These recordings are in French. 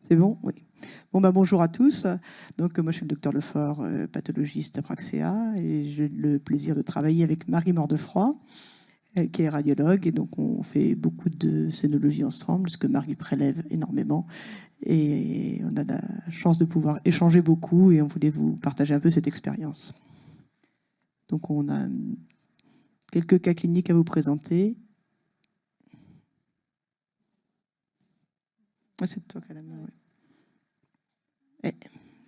C'est bon? Oui. Bon, bah, bonjour à tous. Donc, moi, je suis le docteur Lefort, pathologiste Praxéa, et j'ai le plaisir de travailler avec Marie Mordefroy, qui est radiologue. Et donc, on fait beaucoup de scénologie ensemble, parce que Marie prélève énormément. Et on a la chance de pouvoir échanger beaucoup, et on voulait vous partager un peu cette expérience. Donc, on a quelques cas cliniques à vous présenter. Ah, c'est toi qui as la main, oui.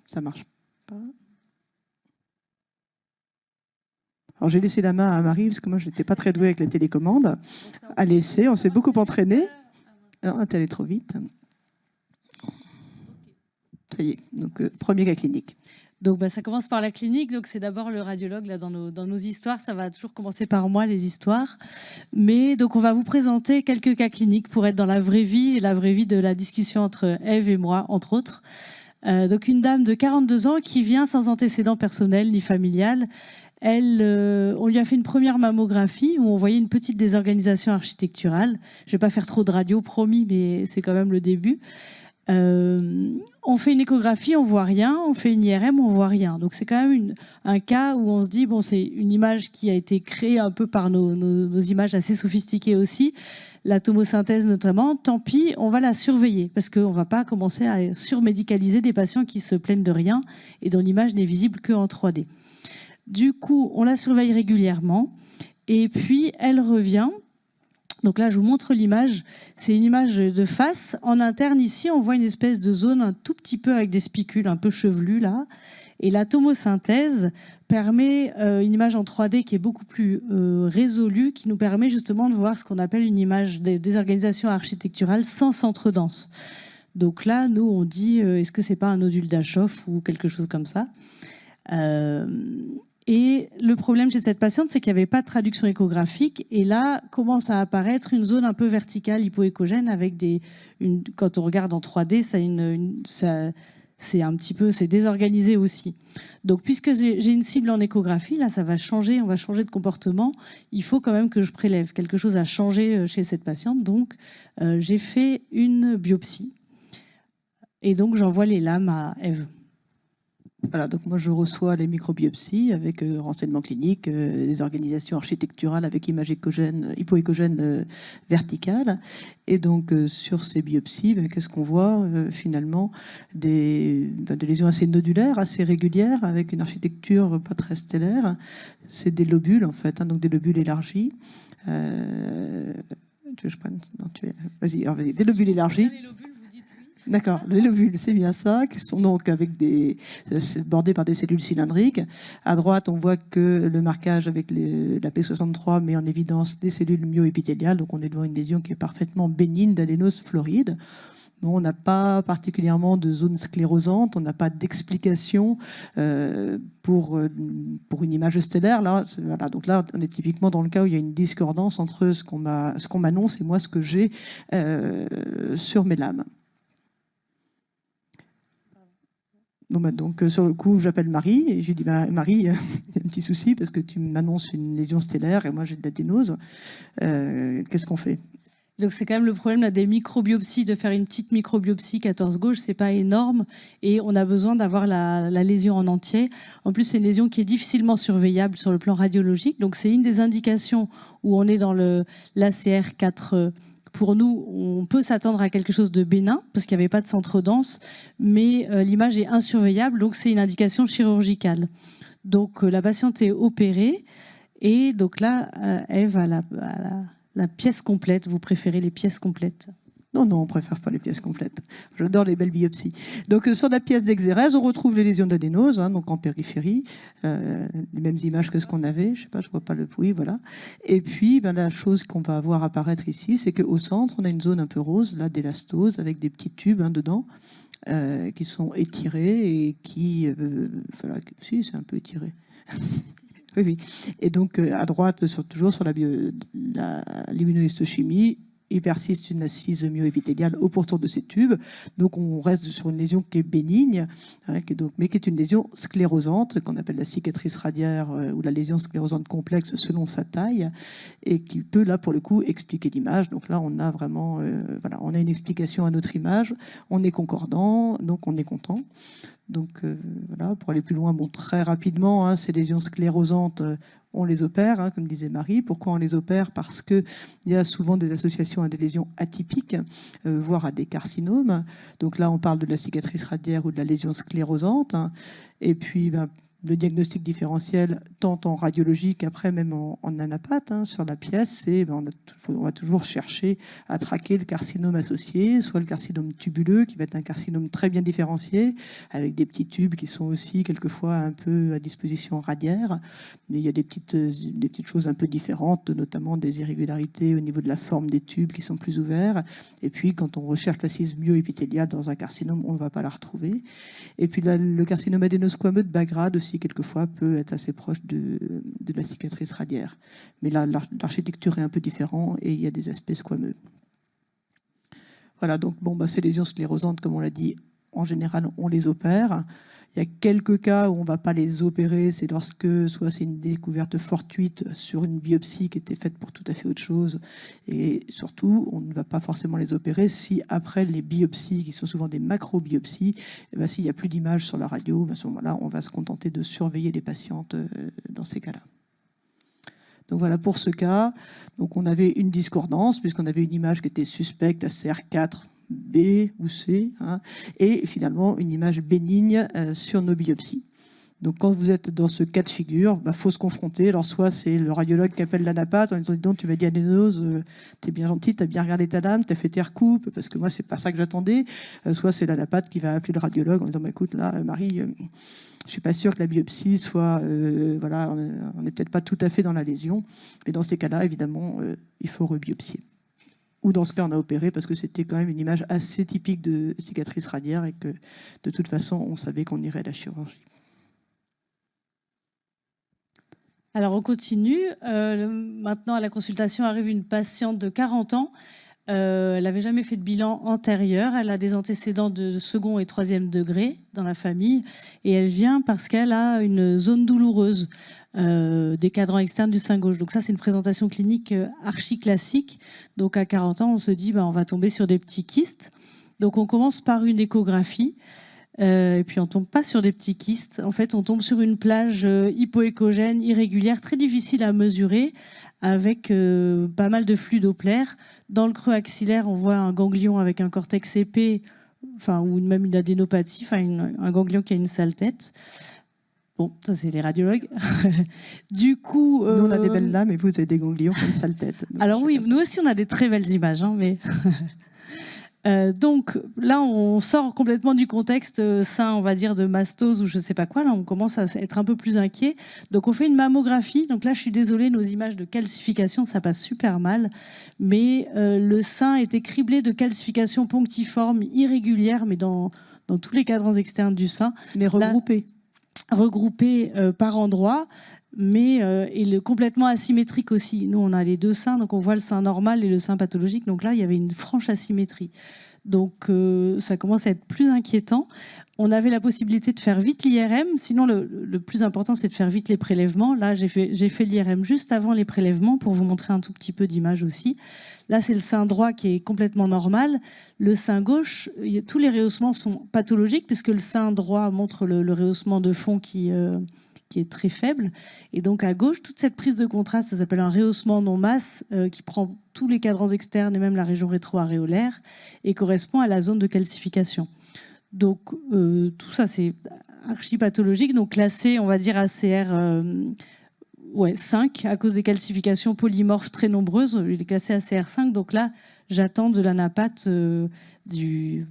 Ça marche pas. Alors j'ai laissé la main à Marie parce que moi je n'étais pas très douée avec la télécommande. À l'essai, on s'est beaucoup entraîné. Non, t'es allée trop vite. Ça y est, donc premier cas clinique. Donc ça commence par la clinique, donc c'est d'abord le radiologue là dans nos histoires, ça va toujours commencer par moi les histoires. Mais donc on va vous présenter quelques cas cliniques pour être dans la vraie vie et la vraie vie de la discussion entre Ève et moi entre autres. Donc une dame de 42 ans qui vient sans antécédent personnel ni familial. On lui a fait une première mammographie où on voyait une petite désorganisation architecturale. Je vais pas faire trop de radio, promis, mais c'est quand même le début. On fait une échographie, on voit rien. On fait une IRM, on voit rien. Donc c'est quand même un cas où on se dit bon, c'est une image qui a été créée un peu par nos images assez sophistiquées aussi. La tomosynthèse notamment, tant pis, on va la surveiller parce qu'on ne va pas commencer à surmédicaliser des patients qui se plaignent de rien et dont l'image n'est visible qu'en 3D. Du coup, on la surveille régulièrement et puis elle revient. Donc là, je vous montre l'image. C'est une image de face. En interne, ici, on voit une espèce de zone un tout petit peu avec des spicules un peu chevelues là. Et la tomosynthèse permet une image en 3D qui est beaucoup plus résolue, qui nous permet justement de voir ce qu'on appelle une image de désorganisation architecturale sans centre dense. Donc là, nous, on dit, est-ce que c'est pas un nodule d'Aschoff ou quelque chose comme ça? Et le problème chez cette patiente, c'est qu'il n'y avait pas de traduction échographique. Et là, commence à apparaître une zone un peu verticale hypoéchogène avec quand on regarde en 3D, c'est un petit peu, c'est désorganisé aussi. Donc, puisque j'ai une cible en échographie, là, ça va changer, on va changer de comportement. Il faut quand même que je prélève. Quelque chose a changé chez cette patiente. Donc, j'ai fait une biopsie. Et donc, j'envoie les lames à Ève. Voilà, donc moi je reçois les microbiopsies avec renseignements cliniques, des organisations architecturales avec image hypoéchogène verticale. Et donc sur ces biopsies, qu'est-ce qu'on voit finalement des lésions assez nodulaires, assez régulières, avec une architecture pas très stellaire. C'est des lobules en fait, donc des lobules élargis. Tu veux que je prenne? Non, vas-y, des lobules élargis. D'accord, les lobules, c'est bien ça, qui sont donc bordés par des cellules cylindriques. À droite, on voit que le marquage avec la P63 met en évidence des cellules myoépithéliales, donc on est devant une lésion qui est parfaitement bénigne d'adénose floride. Bon, on n'a pas particulièrement de zone sclérosante, on n'a pas d'explication pour une image stellaire. Là, voilà. Donc là, on est typiquement dans le cas où il y a une discordance entre ce qu'on m'annonce et moi ce que j'ai sur mes lames. Bon, donc sur le coup, j'appelle Marie et je lui dis Marie, il y a un petit souci parce que tu m'annonces une lésion stellaire et moi j'ai de l'adénose. Qu'est-ce qu'on fait? Donc c'est quand même le problème là, des microbiopsies, de faire une petite microbiopsie 14 gauche, c'est pas énorme et on a besoin d'avoir la lésion en entier. En plus, c'est une lésion qui est difficilement surveillable sur le plan radiologique. Donc c'est une des indications où on est dans l'ACR 4. Pour nous, on peut s'attendre à quelque chose de bénin parce qu'il n'y avait pas de centre dense, mais l'image est insurveillable, donc c'est une indication chirurgicale. Donc la patiente est opérée et donc là, Ève a la pièce complète. Vous préférez les pièces complètes? Non, on préfère pas les pièces complètes. J'adore les belles biopsies. Donc, sur la pièce d'exérèse, on retrouve les lésions d'adénose, donc en périphérie, les mêmes images que ce qu'on avait. Je sais pas, je vois pas le oui, voilà. Et puis, la chose qu'on va voir apparaître ici, c'est qu'au centre, on a une zone un peu rose, là, d'élastose, avec des petits tubes dedans, qui sont étirés et qui, voilà, si, c'est un peu étiré. Oui. Et donc, à droite, toujours sur l'immunohistochimie, il persiste une assise myoépithéliale au pourtour de ces tubes. Donc on reste sur une lésion qui est bénigne, hein, mais qui est une lésion sclérosante, qu'on appelle la cicatrice radiaire ou la lésion sclérosante complexe selon sa taille, et qui peut là pour le coup expliquer l'image. Donc là on a vraiment voilà, on a une explication à notre image, on est concordant, donc on est content. Donc voilà, pour aller plus loin, bon, très rapidement, hein, ces lésions sclérosantes, on les opère, hein, comme disait Marie. Pourquoi on les opère? Parce qu'il y a souvent des associations à des lésions atypiques, voire à des carcinomes. Donc là, on parle de la cicatrice radiaire ou de la lésion sclérosante. Hein. Et puis, le diagnostic différentiel, tant en radiologie qu'après même en anapathe, hein, sur la pièce, c'est on va toujours chercher à traquer le carcinome associé, soit le carcinome tubuleux, qui va être un carcinome très bien différencié, avec des petits tubes qui sont aussi quelquefois un peu à disposition radiaire, mais il y a des petites choses un peu différentes, notamment des irrégularités au niveau de la forme des tubes qui sont plus ouverts. Et puis, quand on recherche l'assise myoépithéliale dans un carcinome, on ne va pas la retrouver. Et puis, là, le carcinome adénosquameux de bas grade aussi, quelquefois, peut être assez proche de la cicatrice radiaire. Mais là, l'architecture est un peu différente et il y a des aspects squameux. Voilà, donc ces lésions sclérosantes, comme on l'a dit, en général, on les opère. Il y a quelques cas où on ne va pas les opérer, c'est lorsque soit c'est une découverte fortuite sur une biopsie qui était faite pour tout à fait autre chose, et surtout, on ne va pas forcément les opérer si après les biopsies, qui sont souvent des macrobiopsies, s'il n'y a plus d'image sur la radio, à ce moment-là, on va se contenter de surveiller les patientes dans ces cas-là. Donc voilà pour ce cas. Donc on avait une discordance, puisqu'on avait une image qui était suspecte à CR4, B ou C, hein, et finalement une image bénigne sur nos biopsies. Donc quand vous êtes dans ce cas de figure, faut se confronter. Alors soit c'est le radiologue qui appelle l'anapathe en disant « donc tu m'as dit adénose, t'es bien gentil, t'as bien regardé ta lame, t'as fait tes recoupes, parce que moi c'est pas ça que j'attendais ». Soit c'est l'anapathe qui va appeler le radiologue en disant « écoute là Marie, je suis pas sûr que la biopsie soit, voilà, on n'est peut-être pas tout à fait dans la lésion ». Mais dans ces cas-là, évidemment, il faut rebiopsier. Ou dans ce cas, on a opéré parce que c'était quand même une image assez typique de cicatrice radiaire et que de toute façon, on savait qu'on irait à la chirurgie. Alors on continue. Maintenant, à la consultation arrive une patiente de 40 ans. Elle n'avait jamais fait de bilan antérieur. Elle a des antécédents de second et troisième degré dans la famille. Et elle vient parce qu'elle a une zone douloureuse des cadrans externes du sein gauche. Donc ça, c'est une présentation clinique archi classique. Donc à 40 ans, on se dit, on va tomber sur des petits kystes. Donc on commence par une échographie. Et puis on tombe pas sur des petits kystes. En fait, on tombe sur une plage hypoéchogène irrégulière, très difficile à mesurer, avec pas mal de flux Doppler. Dans le creux axillaire, on voit un ganglion avec un cortex épais, ou même une adénopathie, un ganglion qui a une sale tête. Bon, ça c'est les radiologues. Du coup, nous on a des belles lames et vous avez des ganglions qui ont une sale tête. Donc, alors oui, nous aussi on a des très belles images, mais donc là, on sort complètement du contexte sein, on va dire, de mastose ou je sais pas quoi. Là, on commence à être un peu plus inquiet. Donc, on fait une mammographie. Donc là, je suis désolée, nos images de calcification, ça passe super mal. Mais le sein était criblé de calcifications ponctiformes irrégulières, mais dans tous les cadrans externes du sein. Mais regroupés. Regroupés par endroits. Mais complètement asymétrique aussi. Nous, on a les deux seins, donc on voit le sein normal et le sein pathologique. Donc là, il y avait une franche asymétrie. Donc ça commence à être plus inquiétant. On avait la possibilité de faire vite l'IRM. Sinon, le plus important, c'est de faire vite les prélèvements. Là, j'ai fait l'IRM juste avant les prélèvements pour vous montrer un tout petit peu d'image aussi. Là, c'est le sein droit qui est complètement normal. Le sein gauche, tous les rehaussements sont pathologiques puisque le sein droit montre le rehaussement de fond qui est très faible. Et donc à gauche, toute cette prise de contraste, ça s'appelle un rehaussement non-masse qui prend tous les cadrans externes et même la région rétro-aréolaire et correspond à la zone de calcification. Donc tout ça, c'est archi-pathologique, donc classé, on va dire, ACR 5 à cause des calcifications polymorphes très nombreuses. Il est classé ACR 5, donc là, j'attends de l'anapathe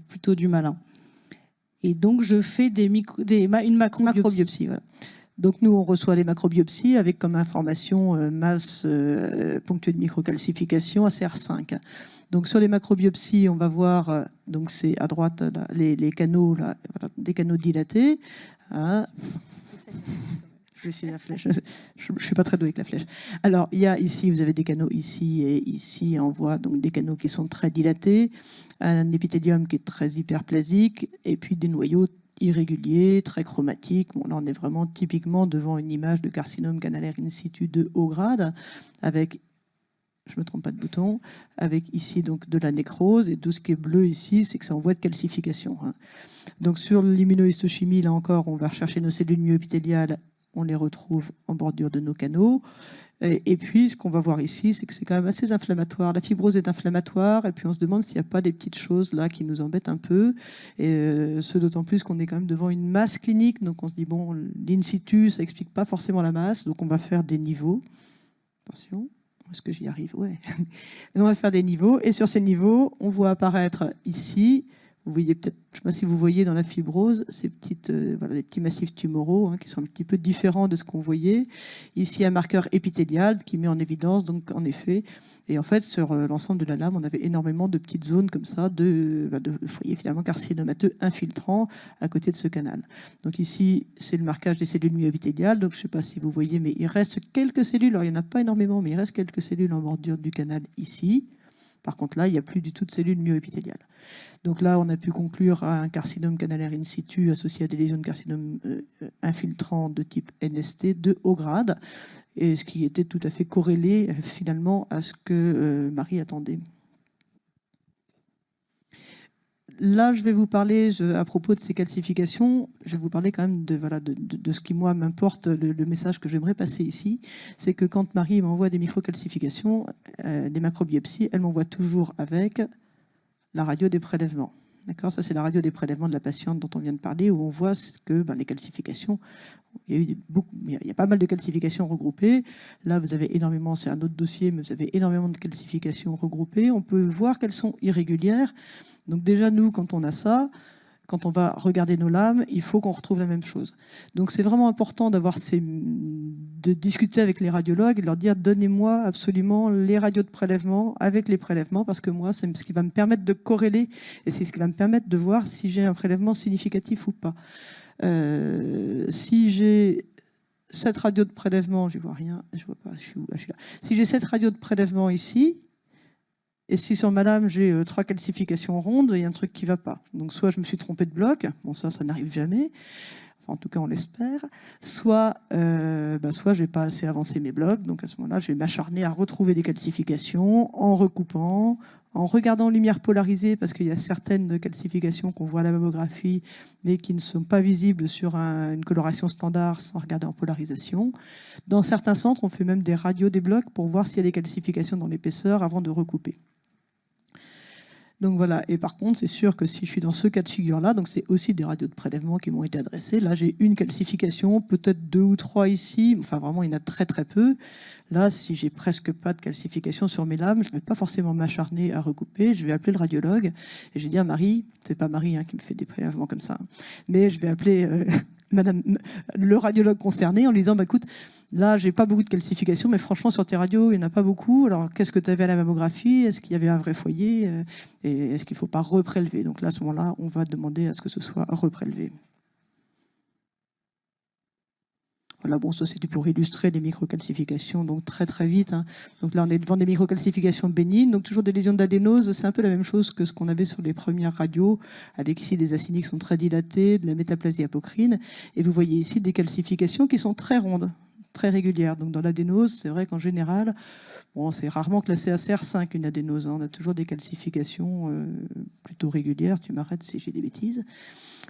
plutôt du malin. Et donc, je fais une macrobiopsie. Voilà. Donc nous, on reçoit les macrobiopsies avec comme information masse ponctuée de microcalcification ACR5. Donc sur les macrobiopsies, on va voir, donc c'est à droite les canaux, là, voilà, des canaux dilatés. Hein. vais essayer la flèche. Je ne suis pas très douée avec la flèche. Alors, il y a ici, vous avez des canaux ici et ici, on voit donc des canaux qui sont très dilatés, un épithélium qui est très hyperplasique, et puis des noyaux irréguliers, très chromatiques. Bon, là, on est vraiment typiquement devant une image de carcinome canalaire in situ de haut grade, avec, je ne me trompe pas de bouton, avec ici donc de la nécrose, et tout ce qui est bleu ici, c'est que c'est en voie de calcification. Donc sur l'immunohistochimie, là encore, on va rechercher nos cellules myoépithéliales, on les retrouve en bordure de nos canaux. Et puis, ce qu'on va voir ici, c'est que c'est quand même assez inflammatoire. La fibrose est inflammatoire, et puis on se demande s'il n'y a pas des petites choses là qui nous embêtent un peu. Et ce d'autant plus qu'on est quand même devant une masse clinique, donc on se dit, bon, l'in situ, ça n'explique pas forcément la masse, donc on va faire des niveaux. Attention, est-ce que j'y arrive? Ouais. On va faire des niveaux, et sur ces niveaux, on voit apparaître ici, vous voyez peut-être, je ne sais pas si vous voyez dans la fibrose, ces petites, voilà, des petits massifs tumoraux qui sont un petit peu différents de ce qu'on voyait. Ici, un marqueur épithélial qui met en évidence, donc en effet, et en fait, sur l'ensemble de la lame, on avait énormément de petites zones comme ça, de foyers finalement carcinomateux infiltrants à côté de ce canal. Donc ici, c'est le marquage des cellules myoépithéliales, donc je ne sais pas si vous voyez, mais il reste quelques cellules, alors il n'y en a pas énormément, mais il reste quelques cellules en bordure du canal ici. Par contre, là, il n'y a plus du tout de cellules myoépithéliales. Donc là, on a pu conclure à un carcinome canalaire in situ associé à des lésions de carcinome infiltrant de type NST de haut grade, et ce qui était tout à fait corrélé finalement à ce que Marie attendait. Là, je vais vous parler, à propos de ces calcifications, je vais vous parler quand même de ce qui, moi, m'importe, le message que j'aimerais passer ici, c'est que quand Marie m'envoie des microcalcifications, des macrobiopsies, elle m'envoie toujours avec la radio des prélèvements. D'accord, ça, c'est la radio des prélèvements de la patiente dont on vient de parler, où on voit que les calcifications, il y a pas mal de calcifications regroupées. Là, vous avez énormément, c'est un autre dossier, mais vous avez énormément de calcifications regroupées. On peut voir qu'elles sont irrégulières. Donc déjà, nous, quand on a ça, quand on va regarder nos lames, il faut qu'on retrouve la même chose. Donc c'est vraiment important de discuter avec les radiologues et de leur dire, donnez-moi absolument les radios de prélèvement avec les prélèvements, parce que moi, c'est ce qui va me permettre de corréler, et c'est ce qui va me permettre de voir si j'ai un prélèvement significatif ou pas. Si j'ai cette radio de prélèvement, je vois rien, je vois pas, je suis là. Si j'ai cette radio de prélèvement ici, et si sur ma lame, j'ai 3 calcifications rondes, il y a un truc qui ne va pas. Donc soit je me suis trompé de bloc, bon ça n'arrive jamais, enfin, en tout cas on l'espère, soit je n'ai pas assez avancé mes blocs, donc à ce moment-là je vais m'acharner à retrouver des calcifications en recoupant, en regardant en lumière polarisée, parce qu'il y a certaines calcifications qu'on voit à la mammographie, mais qui ne sont pas visibles sur une coloration standard sans regarder en polarisation. Dans certains centres, on fait même des radios des blocs pour voir s'il y a des calcifications dans l'épaisseur avant de recouper. Donc voilà, et par contre, c'est sûr que si je suis dans ce cas de figure-là, donc c'est aussi des radios de prélèvement qui m'ont été adressées. Là, j'ai une calcification, peut-être 2 ou 3 ici, enfin vraiment, il y en a très très peu. Là, si j'ai presque pas de calcification sur mes lames, je ne vais pas forcément m'acharner à recouper, je vais appeler le radiologue et je vais dire, Marie, c'est pas Marie qui me fait des prélèvements comme ça, mais je vais appeler le radiologue concerné en lui disant, écoute, là, j'ai pas beaucoup de calcification, mais franchement, sur tes radios, il n'y en a pas beaucoup. Alors, qu'est-ce que tu avais à la mammographie? Est-ce qu'il y avait un vrai foyer? Et est-ce qu'il ne faut pas reprélever? Donc là, à ce moment-là, on va demander à ce que ce soit reprélevé. Voilà, bon, ça c'était pour illustrer les microcalcifications, donc très très vite. Donc là, on est devant des microcalcifications bénignes, donc toujours des lésions d'adénose. C'est un peu la même chose que ce qu'on avait sur les premières radios, avec ici des acinies qui sont très dilatées, de la métaplasie apocrine. Et vous voyez ici des calcifications qui sont très rondes, très régulières. Donc dans l'adénose, c'est vrai qu'en général, bon, c'est rarement classé à CR5 une adénose. On a toujours des calcifications plutôt régulières. Tu m'arrêtes si j'ai des bêtises.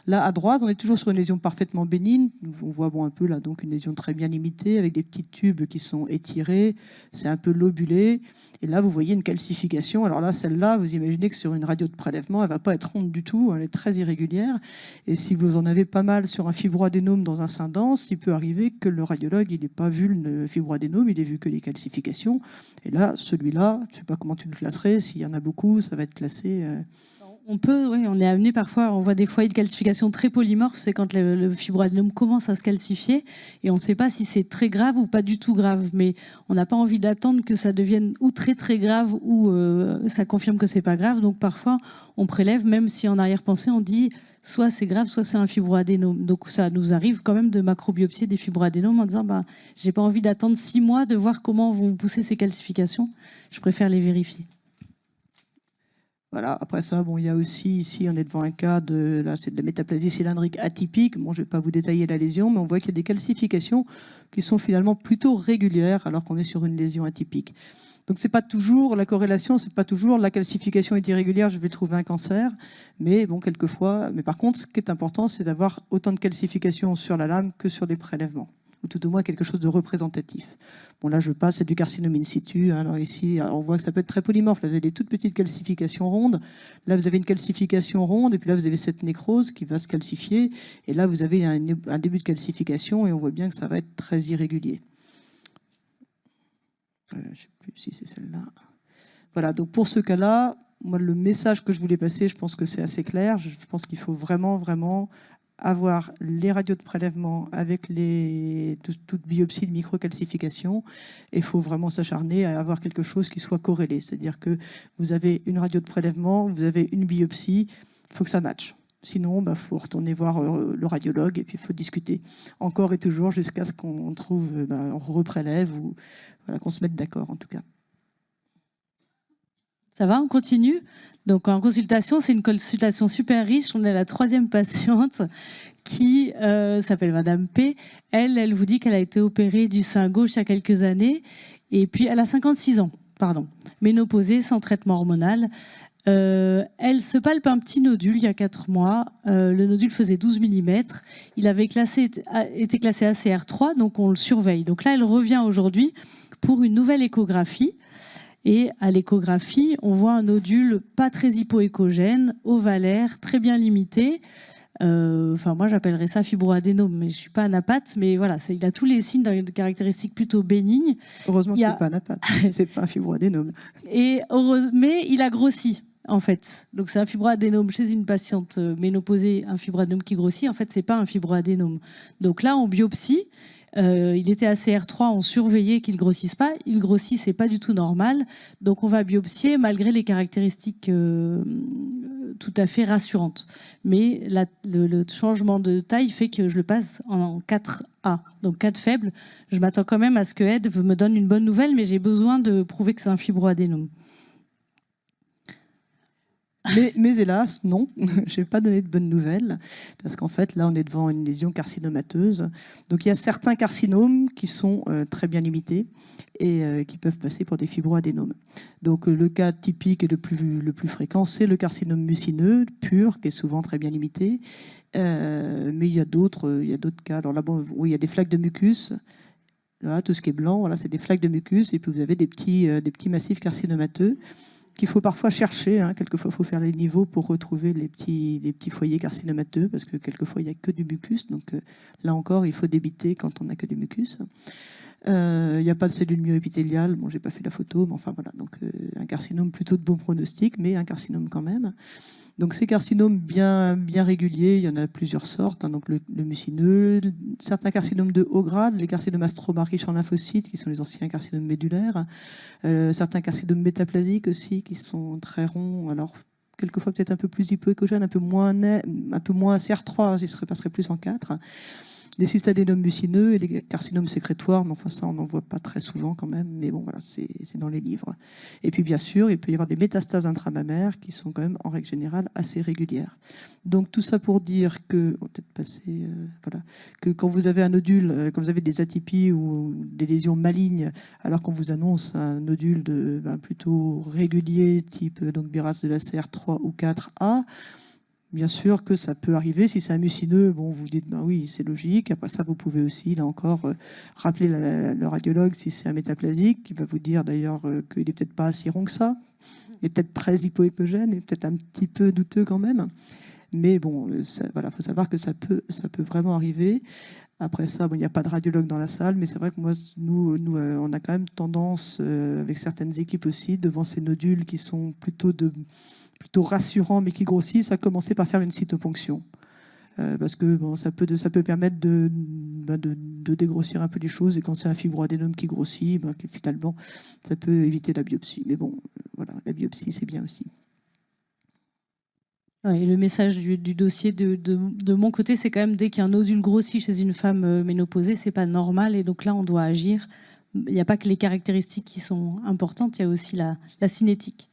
Là, à droite, on est toujours sur une lésion parfaitement bénigne. On voit un peu là, donc une lésion très bien limitée, avec des petits tubes qui sont étirés. C'est un peu lobulé. Et là, vous voyez une calcification. Alors là, celle-là, vous imaginez que sur une radio de prélèvement, elle ne va pas être ronde du tout. Elle est très irrégulière. Et si vous en avez pas mal sur un fibroadénome dans un sein dense, il peut arriver que le radiologue, il n'ait pas vu le fibroadénome, il ait vu que les calcifications. Et là, celui-là, je ne sais pas comment tu le classerais. S'il y en a beaucoup, ça va être classé... On peut, oui, on est amené parfois, on voit des foyers de calcification très polymorphes, c'est quand le fibroadénome commence à se calcifier et on ne sait pas si c'est très grave ou pas du tout grave, mais on n'a pas envie d'attendre que ça devienne ou très très grave ou ça confirme que c'est pas grave, donc parfois on prélève, même si en arrière-pensée on dit soit c'est grave, soit c'est un fibroadénome. Donc ça nous arrive quand même de macrobiopsier des fibroadénomes en disant j'ai pas envie d'attendre 6 mois de voir comment vont pousser ces calcifications. Je préfère les vérifier. Voilà, après ça, il y a aussi, ici, on est devant un cas c'est de la métaplasie cylindrique atypique. Bon, je ne vais pas vous détailler la lésion, mais on voit qu'il y a des calcifications qui sont finalement plutôt régulières alors qu'on est sur une lésion atypique. Donc, c'est pas toujours la corrélation, c'est pas toujours la calcification est irrégulière, je vais trouver un cancer. Mais bon, quelquefois, mais par contre, ce qui est important, c'est d'avoir autant de calcification sur la lame que sur des prélèvements, ou tout au moins quelque chose de représentatif. Bon, là, je passe, c'est du carcinome in situ. Alors ici, on voit que ça peut être très polymorphe. Là, vous avez des toutes petites calcifications rondes. Là, vous avez une calcification ronde. Et puis là, vous avez cette nécrose qui va se calcifier. Et là, vous avez un début de calcification. Et on voit bien que ça va être très irrégulier. Je ne sais plus si c'est celle-là. Voilà, donc pour ce cas-là, moi, le message que je voulais passer, je pense que c'est assez clair. Je pense qu'il faut vraiment, vraiment avoir les radios de prélèvement avec toute biopsie de microcalcification. Et il faut vraiment s'acharner à avoir quelque chose qui soit corrélé. C'est-à-dire que vous avez une radio de prélèvement, vous avez une biopsie, il faut que ça matche. Sinon, faut retourner voir le radiologue et puis il faut discuter encore et toujours jusqu'à ce qu'on trouve, on reprélève ou voilà, qu'on se mette d'accord en tout cas. Ça va, on continue. Donc en consultation, c'est une consultation super riche. On est la 3e patiente qui s'appelle Madame P. Elle vous dit qu'elle a été opérée du sein gauche il y a quelques années. Et puis elle a 56 ans, ménopausée, sans traitement hormonal. Elle se palpe un petit nodule il y a 4 mois. Le nodule faisait 12 mm. Il avait été classé ACR3, donc on le surveille. Donc là, elle revient aujourd'hui pour une nouvelle échographie. Et à l'échographie, on voit un nodule pas très hypoéchogène, ovalaire, très bien limité. Moi, j'appellerais ça fibroadénome, mais je suis pas anapathe. Mais voilà, il a tous les signes de caractéristiques plutôt bénignes. Heureusement qu'il n'est pas anapathe, c'est pas un fibroadénome. Mais il a grossi, en fait. Donc c'est un fibroadénome chez une patiente ménopausée, un fibroadénome qui grossit. En fait, c'est pas un fibroadénome. Donc là, on biopsie. Il était ACR3, on surveillait qu'il ne grossisse pas. Il grossit, c'est pas du tout normal. Donc on va biopsier malgré les caractéristiques tout à fait rassurantes. Mais le changement de taille fait que je le passe en 4A, donc 4 faible. Je m'attends quand même à ce que Ed me donne une bonne nouvelle, mais j'ai besoin de prouver que c'est un fibroadénome. Mais hélas, non, je ne vais pas donner de bonnes nouvelles, parce qu'en fait, là, on est devant une lésion carcinomateuse. Donc, il y a certains carcinomes qui sont très bien limités et qui peuvent passer pour des fibroadénomes. Donc, le cas typique et le plus fréquent, c'est le carcinome mucineux pur, qui est souvent très bien limité. Mais il y a d'autres cas. Alors là, il y a des flaques de mucus. Là, tout ce qui est blanc, voilà, c'est des flaques de mucus. Et puis, vous avez des petits massifs carcinomateux qu'il faut parfois chercher. Quelquefois, il faut faire les niveaux pour retrouver les petits foyers carcinomateux, parce que quelquefois, il n'y a que du mucus. Donc là encore, il faut débiter quand on n'a que du mucus. Il n'y a pas de cellules myoépithéliales. Bon, j'ai pas fait la photo, mais enfin voilà. Donc un carcinome plutôt de bon pronostic, mais un carcinome quand même. Donc ces carcinomes bien réguliers, il y en a plusieurs sortes. Donc le mucineux, certains carcinomes de haut grade, les carcinomes stroma riches en lymphocytes, qui sont les anciens carcinomes médulaires, certains carcinomes métaplasiques aussi, qui sont très ronds. Alors quelquefois peut-être un peu plus hypoéchogènes, un peu moins CR3, il se passerait plus en 4. Les cystadénomes mucineux et les carcinomes sécrétoires, mais enfin ça on n'en voit pas très souvent quand même, mais bon voilà, c'est dans les livres. Et puis bien sûr, il peut y avoir des métastases intramammaires qui sont quand même en règle générale assez régulières. Donc tout ça pour dire que, on va peut-être passer, que quand vous avez un nodule, quand vous avez des atypies ou des lésions malignes, alors qu'on vous annonce un nodule plutôt régulier, type donc BRAF de la CR3 ou 4A, bien sûr que ça peut arriver. Si c'est un mucineux, bon, vous dites, oui, c'est logique. Après ça, vous pouvez aussi, là encore, rappeler le radiologue si c'est un métaplasique, qui va vous dire d'ailleurs qu'il n'est peut-être pas si rond que ça. Il est peut-être très hypoéchogène, et peut-être un petit peu douteux quand même. Mais bon, voilà, faut savoir que ça peut vraiment arriver. Après ça, il n'y a pas de radiologue dans la salle, mais c'est vrai que nous, on a quand même tendance, avec certaines équipes aussi, devant ces nodules qui sont plutôt rassurants mais qui grossissent, à commencer par faire une cytoponction. Parce que ça peut permettre de dégrossir un peu les choses, et quand c'est un fibroadénome qui grossit, finalement, ça peut éviter la biopsie. Mais bon, voilà, la biopsie, c'est bien aussi. Ouais, et le message du dossier de mon côté, c'est quand même dès qu'un nodule grossit chez une femme ménopausée, c'est pas normal, et donc là, on doit agir. Il n'y a pas que les caractéristiques qui sont importantes, il y a aussi la cinétique.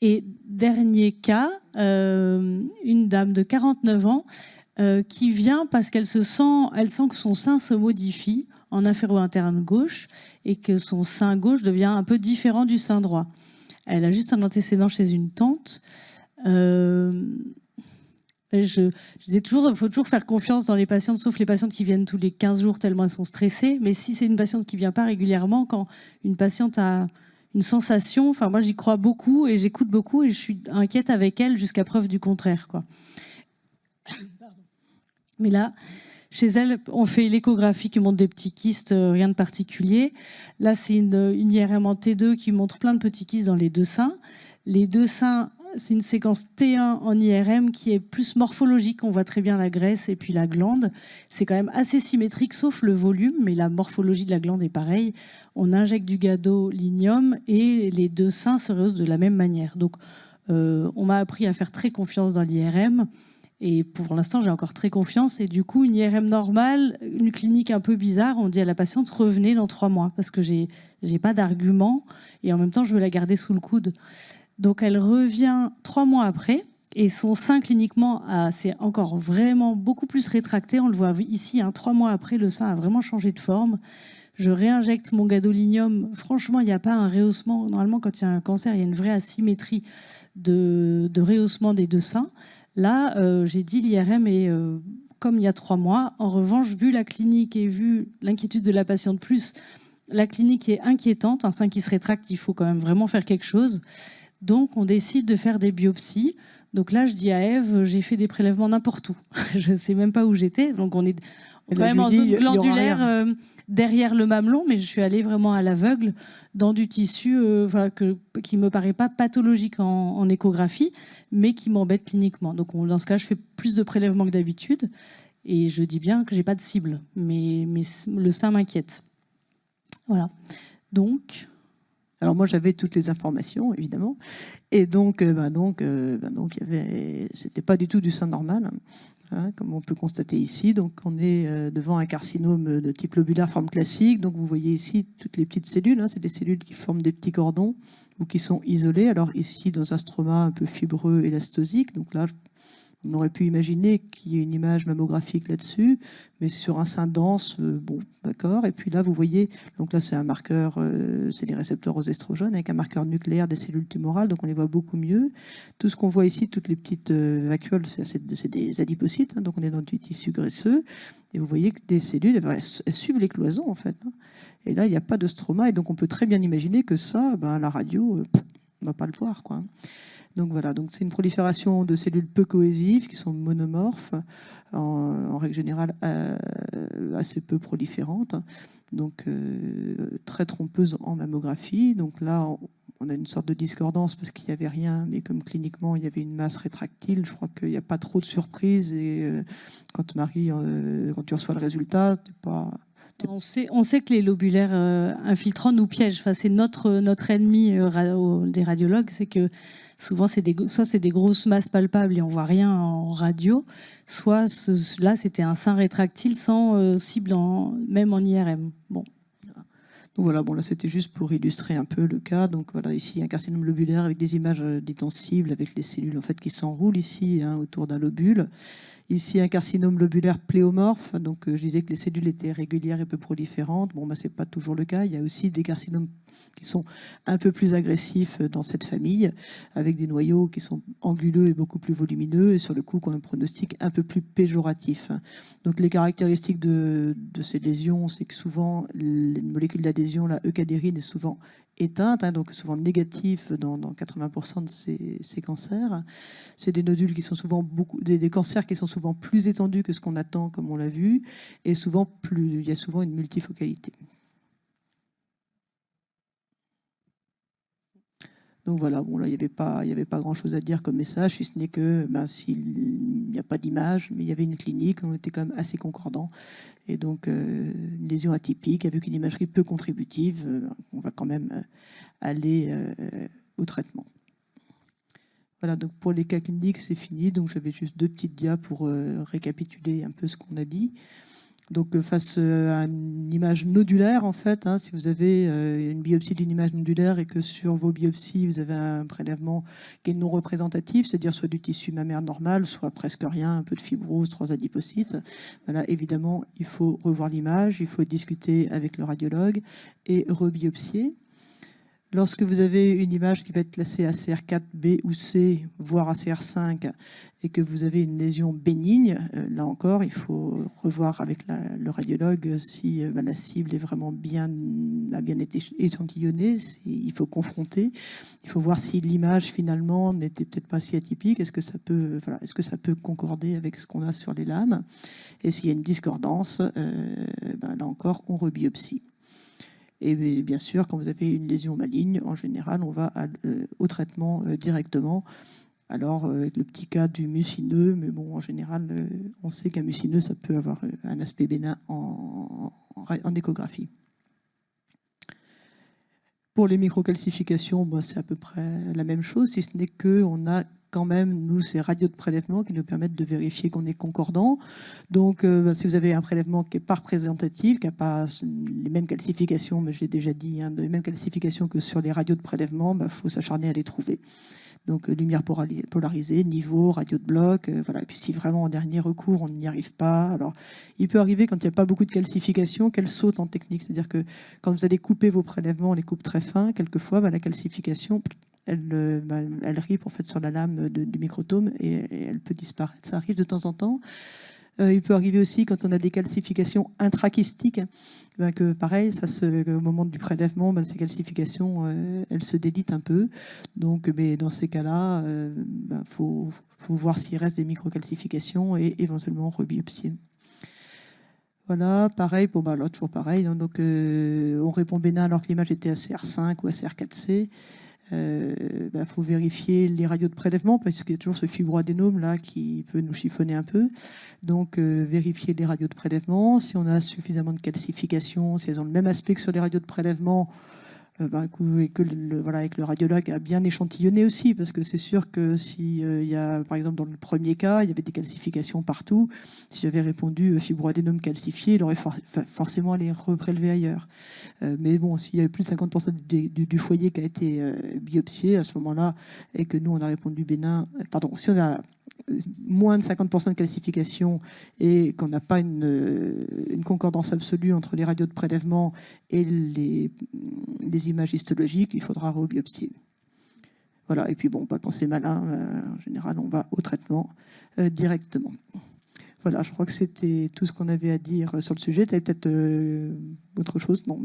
Et dernier cas, une dame de 49 ans qui vient parce qu'elle elle sent que son sein se modifie en inféro-interne gauche et que son sein gauche devient un peu différent du sein droit. Elle a juste un antécédent chez une tante. Je disais toujours, il faut toujours faire confiance dans les patientes, sauf les patientes qui viennent tous les 15 jours tellement elles sont stressées. Mais si c'est une patiente qui ne vient pas régulièrement, quand une patiente a une sensation, enfin moi j'y crois beaucoup et j'écoute beaucoup et je suis inquiète avec elle jusqu'à preuve du contraire, quoi. Mais là, chez elle, on fait l'échographie qui montre des petits kystes, rien de particulier. Là, c'est une IRM en T2 qui montre plein de petits kystes dans les deux seins. Les deux seins, c'est une séquence T1 en IRM qui est plus morphologique. On voit très bien la graisse et puis la glande. C'est quand même assez symétrique, sauf le volume, mais la morphologie de la glande est pareille. On injecte du gadolinium et les deux seins se rehaussent de la même manière. Donc, on m'a appris à faire très confiance dans l'IRM. Et pour l'instant, j'ai encore très confiance. Et du coup, une IRM normale, une clinique un peu bizarre, on dit à la patiente, revenez dans 3 mois, parce que j'ai pas d'argument. Et en même temps, je veux la garder sous le coude. Donc, elle revient 3 mois après. Et son sein, cliniquement, c'est encore vraiment beaucoup plus rétracté. On le voit ici, 3 mois après, le sein a vraiment changé de forme. Je réinjecte mon gadolinium. Franchement, il n'y a pas un rehaussement. Normalement, quand il y a un cancer, il y a une vraie asymétrie de rehaussement des deux seins. Là, j'ai dit l'IRM est comme il y a 3 mois. En revanche, vu la clinique et vu l'inquiétude de la patiente plus, la clinique est inquiétante. Un sein qui se rétracte, il faut quand même vraiment faire quelque chose. Donc, on décide de faire des biopsies. Donc là, je dis à Ève, j'ai fait des prélèvements n'importe où. Je ne sais même pas où j'étais. Donc, on est quand même en zone glandulaire derrière le mamelon, mais je suis allée vraiment à l'aveugle dans du tissu qui ne me paraît pas pathologique en échographie, mais qui m'embête cliniquement. Donc dans ce cas, je fais plus de prélèvements que d'habitude, et je dis bien que je n'ai pas de cible, mais le sein m'inquiète. Voilà. Donc... Alors moi, j'avais toutes les informations, évidemment, et donc, c'était pas du tout du sein normal, hein, comme on peut constater ici. Donc, on est devant un carcinome de type lobulaire, forme classique. Donc, vous voyez ici toutes les petites cellules. Hein, c'est des cellules qui forment des petits cordons ou qui sont isolées. Alors ici, dans un stroma un peu fibreux, élastosique. Donc là, on aurait pu imaginer qu'il y ait une image mammographique là-dessus, mais sur un sein dense, bon, d'accord. Et puis là, vous voyez, donc là, c'est un marqueur, c'est les récepteurs aux estrogènes avec un marqueur nucléaire des cellules tumorales, donc on les voit beaucoup mieux. Tout ce qu'on voit ici, toutes les petites vacuoles, c'est des adipocytes, hein, donc on est dans du tissu graisseux. Et vous voyez que les cellules, elles suivent les cloisons, en fait. Hein. Et là, il n'y a pas de stroma, et donc on peut très bien imaginer que ça, la radio, on ne va pas le voir, quoi. Donc voilà, donc c'est une prolifération de cellules peu cohésives qui sont monomorphes, en règle générale assez peu proliférantes, donc très trompeuses en mammographie. Donc là, on a une sorte de discordance parce qu'il n'y avait rien, mais comme cliniquement il y avait une masse rétractile, je crois qu'il n'y a pas trop de surprises. Et quand Marie, quand tu reçois le résultat, t'es pas... On sait que les lobulaires infiltrants nous piègent. Enfin, c'est notre ennemi des radiologues, c'est que souvent, soit c'est des grosses masses palpables et on voit rien en radio, soit là, c'était un sein rétractile sans cible, même en IRM. Bon. Donc voilà, bon là c'était juste pour illustrer un peu le cas. Donc voilà, ici un carcinome lobulaire avec des images cibles avec les cellules en fait qui s'enroulent ici autour d'un lobule. Ici, un carcinome lobulaire pléomorphe. Donc, je disais que les cellules étaient régulières et peu proliférantes. Bon, c'est pas toujours le cas. Il y a aussi des carcinomes qui sont un peu plus agressifs dans cette famille, avec des noyaux qui sont anguleux et beaucoup plus volumineux, et sur le coup, qui ont un pronostic un peu plus péjoratif. Donc, les caractéristiques de ces lésions, c'est que souvent, les molécules d'adhésion, la eucadérine, est souvent éteinte, donc souvent négatif dans 80% de ces cancers. C'est des nodules qui sont souvent des cancers qui sont souvent plus étendus que ce qu'on attend, comme on l'a vu, et il y a souvent une multifocalité. Donc voilà, bon là il n'y avait pas grand-chose à dire comme message, si ce n'est que s'il n'y a pas d'image, mais il y avait une clinique, on était quand même assez concordants, et donc une lésion atypique avec une imagerie peu contributive, on va quand même aller au traitement. Voilà, donc pour les cas cliniques, c'est fini. Donc j'avais juste 2 petites dias pour récapituler un peu ce qu'on a dit. Donc face à une image nodulaire, en fait, si vous avez une biopsie d'une image nodulaire et que sur vos biopsies, vous avez un prélèvement qui est non représentatif, c'est-à-dire soit du tissu mammaire normal, soit presque rien, un peu de fibrose, 3 adipocytes, voilà, évidemment, il faut revoir l'image, il faut discuter avec le radiologue et rebiopsier. Lorsque vous avez une image qui va être classée ACR4, B ou C, voire ACR5, et que vous avez une lésion bénigne, là encore, il faut revoir avec le radiologue si la cible est vraiment a bien été échantillonnée, il faut confronter, il faut voir si l'image finalement n'était peut-être pas si atypique, est-ce que ça peut concorder avec ce qu'on a sur les lames, et s'il y a une discordance, là encore, on rebiopsie. Et bien sûr, quand vous avez une lésion maligne, en général, on va au traitement directement. Alors, le petit cas du mucineux, mais bon, en général, on sait qu'un mucineux, ça peut avoir un aspect bénin en échographie. Pour les microcalcifications, c'est à peu près la même chose, si ce n'est qu'on a quand même, nous, ces radios de prélèvement qui nous permettent de vérifier qu'on est concordant. Donc, si vous avez un prélèvement qui n'est pas représentatif, qui n'a pas les mêmes calcifications, mais je l'ai déjà dit, les mêmes calcifications que sur les radios de prélèvement, faut s'acharner à les trouver. Donc, lumière polarisée, niveau, radio de bloc, voilà. Et puis, si vraiment en dernier recours, on n'y arrive pas, alors il peut arriver quand il n'y a pas beaucoup de calcification qu'elle saute en technique. C'est-à-dire que quand vous allez couper vos prélèvements, on les coupe très fins, quelquefois, la calcification, elle ripe en fait sur la lame du microtome et elle peut disparaître. Ça arrive de temps en temps. Il peut arriver aussi quand on a des calcifications intrakystiques, que pareil, au moment du prélèvement, ces calcifications, elles se délitent un peu. Donc, mais dans ces cas-là, faut voir s'il reste des microcalcifications et éventuellement rebiopsier. Voilà, pareil, là, toujours pareil. Donc, on répond bénin alors que l'image était ACR5 ou ACR4C. Faut vérifier les radios de prélèvement parce qu'il y a toujours ce fibroadénome là qui peut nous chiffonner un peu. Donc vérifier les radios de prélèvement. Si on a suffisamment de calcification, si elles ont le même aspect que sur les radios de prélèvement, et que le radiologue a bien échantillonné aussi, parce que c'est sûr que si il y a, par exemple, dans le premier cas, il y avait des calcifications partout, si j'avais répondu fibroadénome calcifié, il aurait forcément allé reprélever ailleurs. Mais bon, s'il y avait plus de 50% du foyer qui a été biopsié à ce moment-là, et que nous, on a répondu bénin, si on a moins de 50% de calcification et qu'on n'a pas une concordance absolue entre les radios de prélèvement et les images histologiques, il faudra rebiopsier. Voilà, et puis quand c'est malin, en général, on va au traitement directement. Voilà, je crois que c'était tout ce qu'on avait à dire sur le sujet. Tu avais peut-être autre chose? Non,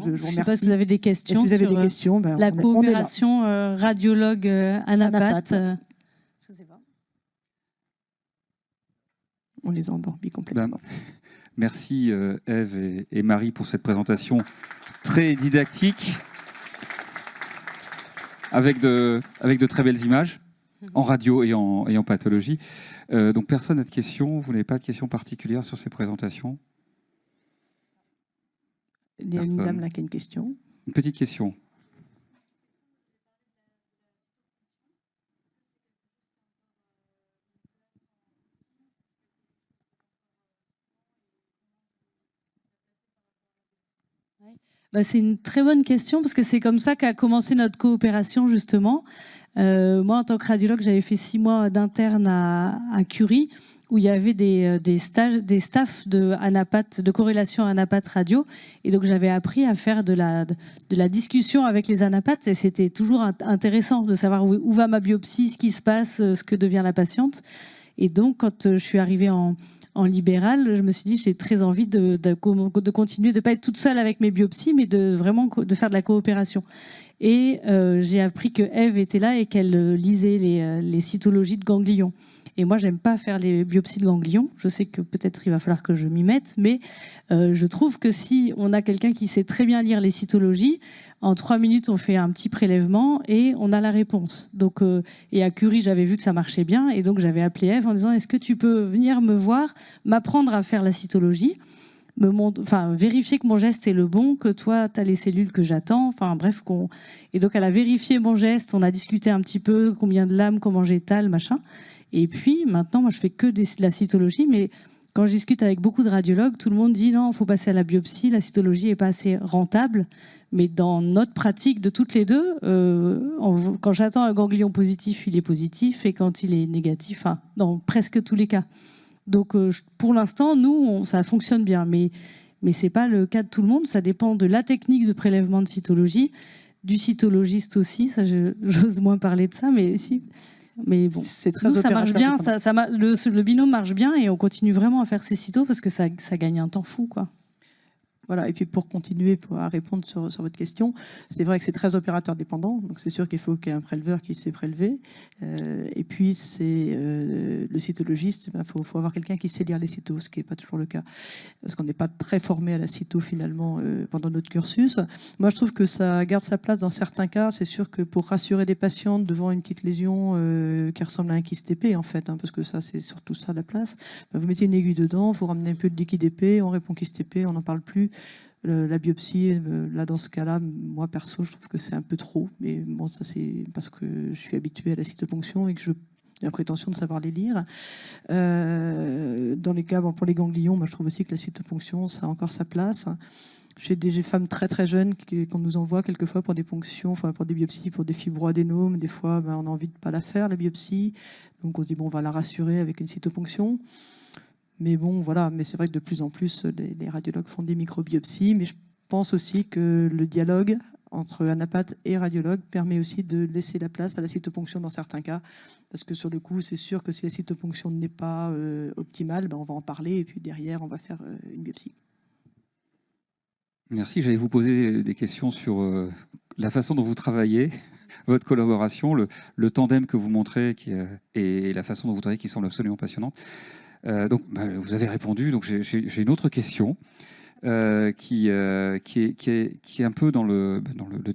je ne sais pas si vous avez des questions. Si vous avez des questions, la coopération radiologue Anapat. Je ne sais pas. On les a endormis complètement. Merci Ève et Marie pour cette présentation très didactique, avec de très belles images, en radio et en pathologie. Donc personne n'a de questions, vous n'avez pas de questions particulières sur ces présentations? Il y a une dame là qui a une question. Une petite question. C'est une très bonne question parce que c'est comme ça qu'a commencé notre coopération justement. Moi, en tant que radiologue, j'avais fait 6 mois d'interne à Curie où il y avait des staffs de corrélation Anapat radio. Et donc, j'avais appris à faire de la discussion avec les Anapathes et c'était toujours intéressant de savoir où va ma biopsie, ce qui se passe, ce que devient la patiente. Et donc, quand je suis arrivée en libéral, je me suis dit j'ai très envie de continuer, de ne pas être toute seule avec mes biopsies, mais de faire de la coopération. Et j'ai appris que Ève était là et qu'elle lisait les cytologies de ganglions. Et moi, j'aime pas faire les biopsies de ganglions. Je sais que peut-être il va falloir que je m'y mette, mais je trouve que si on a quelqu'un qui sait très bien lire les cytologies, en 3 minutes, on fait un petit prélèvement et on a la réponse. Donc, et à Curie, j'avais vu que ça marchait bien. Et donc, j'avais appelé Ève en disant « Est-ce que tu peux venir me voir, m'apprendre à faire la cytologie ?» vérifier que mon geste est le bon, que toi, tu as les cellules que j'attends. Enfin, bref. Et donc, elle a vérifié mon geste. On a discuté un petit peu combien de lames, comment j'étale, machin. Et puis, maintenant, moi, je fais que de la cytologie. Mais quand je discute avec beaucoup de radiologues, tout le monde dit non, il faut passer à la biopsie. La cytologie n'est pas assez rentable. Mais dans notre pratique de toutes les deux, quand j'attends un ganglion positif, il est positif. Et quand il est négatif, dans presque tous les cas. Donc, pour l'instant, nous, ça fonctionne bien. Mais ce n'est pas le cas de tout le monde. Ça dépend de la technique de prélèvement de cytologie, du cytologiste aussi. Ça, j'ose moins parler de ça, mais si. Mais bon, c'est très nous, ça marche bien. Le binôme marche bien et on continue vraiment à faire ces cytos parce que ça gagne un temps fou, quoi. Voilà, et puis pour continuer à répondre sur votre question, c'est vrai que c'est très opérateur dépendant, donc c'est sûr qu'il faut qu'il y ait un préleveur qui sait prélever. Et puis c'est le cytologiste, il faut avoir quelqu'un qui sait lire les cytos, ce qui n'est pas toujours le cas, parce qu'on n'est pas très formé à la cyto finalement pendant notre cursus. Moi je trouve que ça garde sa place dans certains cas. C'est sûr que pour rassurer des patientes devant une petite lésion qui ressemble à un kyste épais en fait, parce que ça c'est surtout ça la place, vous mettez une aiguille dedans, vous ramenez un peu de liquide épais, on répond kyste épais, on n'en parle plus. La biopsie, là dans ce cas-là, moi perso, je trouve que c'est un peu trop. Mais bon, ça c'est parce que je suis habituée à la cytoponction et que j'ai la prétention de savoir les lire. Dans les cas, pour les ganglions, moi je trouve aussi que la cytoponction, ça a encore sa place. J'ai des femmes très très jeunes qu'on nous envoie quelquefois pour des ponctions, pour des biopsies, pour des fibroadénomes. Des fois, on a envie de pas la faire, la biopsie. Donc on se dit, bon, on va la rassurer avec une cytoponction. Mais bon, voilà, mais c'est vrai que de plus en plus, les radiologues font des microbiopsies, mais je pense aussi que le dialogue entre anapathe et radiologue permet aussi de laisser la place à la cytoponction dans certains cas, parce que sur le coup, c'est sûr que si la cytoponction n'est pas optimale, on va en parler, et puis derrière, on va faire une biopsie. Merci, j'allais vous poser des questions sur la façon dont vous travaillez, votre collaboration, le tandem que vous montrez et la façon dont vous travaillez qui semble absolument passionnante. Donc, vous avez répondu. Donc, j'ai une autre question qui est un peu dans le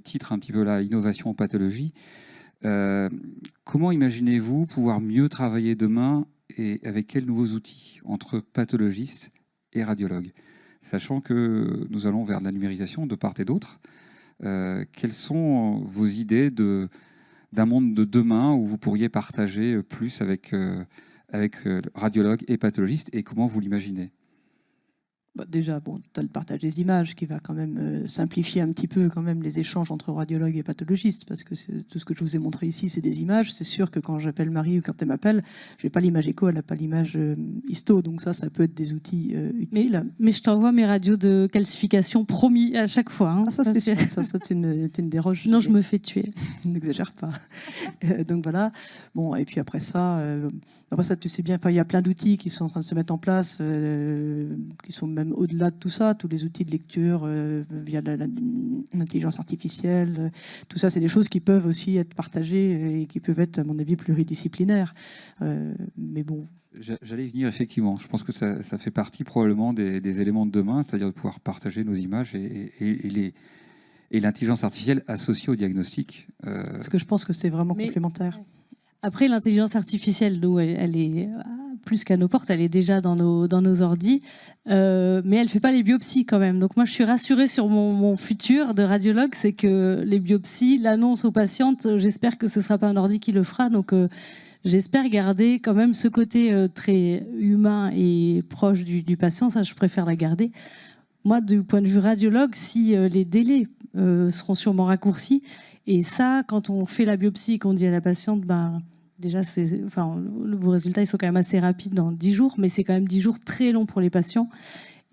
titre, un petit peu là, innovation en pathologie. Comment imaginez-vous pouvoir mieux travailler demain et avec quels nouveaux outils entre pathologistes et radiologues, sachant que nous allons vers de la numérisation de part et d'autre. Quelles sont vos idées d'un monde de demain où vous pourriez partager plus avec radiologue et pathologiste, et comment vous l'imaginez? Déjà, tu as le partage des images qui va quand même simplifier un petit peu quand même les échanges entre radiologues et pathologistes, parce que tout ce que je vous ai montré ici, c'est des images. C'est sûr que quand j'appelle Marie ou quand elle m'appelle, je n'ai pas l'image écho, elle n'a pas l'image histo, donc ça peut être des outils utiles. Mais je t'envoie mes radios de calcification promis à chaque fois. Ça, c'est sûr. Ça, c'est une des roches. Sinon, je me fais tuer. N'exagère pas. Donc voilà. Bon, et puis après ça, tu sais bien, il y a plein d'outils qui sont en train de se mettre en place, qui sont même au-delà de tout ça, tous les outils de lecture via l'intelligence artificielle, tout ça, c'est des choses qui peuvent aussi être partagées et qui peuvent être, à mon avis, pluridisciplinaires. Mais bon. J'allais y venir, effectivement. Je pense que ça fait partie probablement des éléments de demain, c'est-à-dire de pouvoir partager nos images et l'intelligence artificielle associée au diagnostic. Parce que je pense que c'est vraiment complémentaire. Après, l'intelligence artificielle, nous, elle est plus qu'à nos portes, elle est déjà dans nos ordis, mais elle ne fait pas les biopsies quand même. Donc moi, je suis rassurée sur mon futur de radiologue, c'est que les biopsies, l'annonce aux patientes, j'espère que ce ne sera pas un ordi qui le fera. Donc j'espère garder quand même ce côté très humain et proche du patient. Ça, je préfère la garder. Moi, du point de vue radiologue, si les délais seront sûrement raccourcis, et ça, quand on fait la biopsie et qu'on dit à la patiente, déjà, vos résultats ils sont quand même assez rapides dans 10 jours, mais c'est quand même 10 jours très longs pour les patients.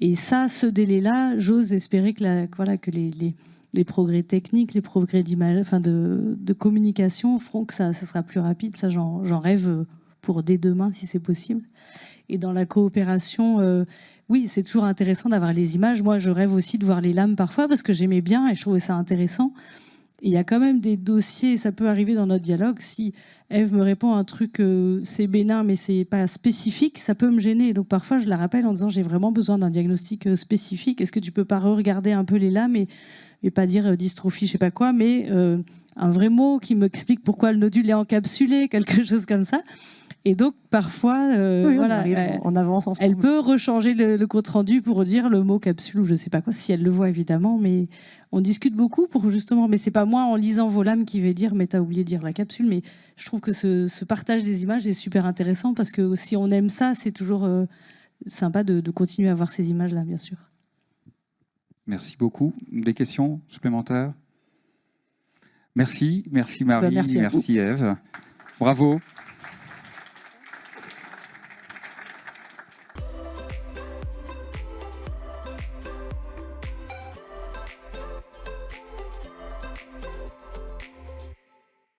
Et ça, ce délai-là, j'ose espérer que les progrès techniques, les progrès d'image, de communication feront que ça sera plus rapide. Ça, j'en rêve pour dès demain, si c'est possible. Et dans la coopération, oui, c'est toujours intéressant d'avoir les images. Moi, je rêve aussi de voir les lames parfois parce que j'aimais bien et je trouvais ça intéressant. Il y a quand même des dossiers, ça peut arriver dans notre dialogue, si Ève me répond un truc, c'est bénin mais c'est pas spécifique, ça peut me gêner. Donc parfois je la rappelle en disant j'ai vraiment besoin d'un diagnostic spécifique, est-ce que tu peux pas re-regarder un peu les lames et pas dire dystrophie je sais pas quoi, mais un vrai mot qui m'explique pourquoi le nodule est encapsulé, quelque chose comme ça. Et donc, parfois, Oui, voilà, on arrive, on avance ensemble. elle peut rechanger le compte-rendu pour dire le mot capsule ou je sais pas quoi, si elle le voit évidemment, mais on discute beaucoup pour justement, mais c'est pas moi en lisant vos lames qui vais dire mais t'as oublié de dire la capsule, mais je trouve que ce partage des images est super intéressant parce que si on aime ça, c'est toujours sympa de continuer à voir ces images-là, bien sûr. Merci beaucoup. Des questions supplémentaires? Merci Marie, Merci à vous. merci Ève. Bravo.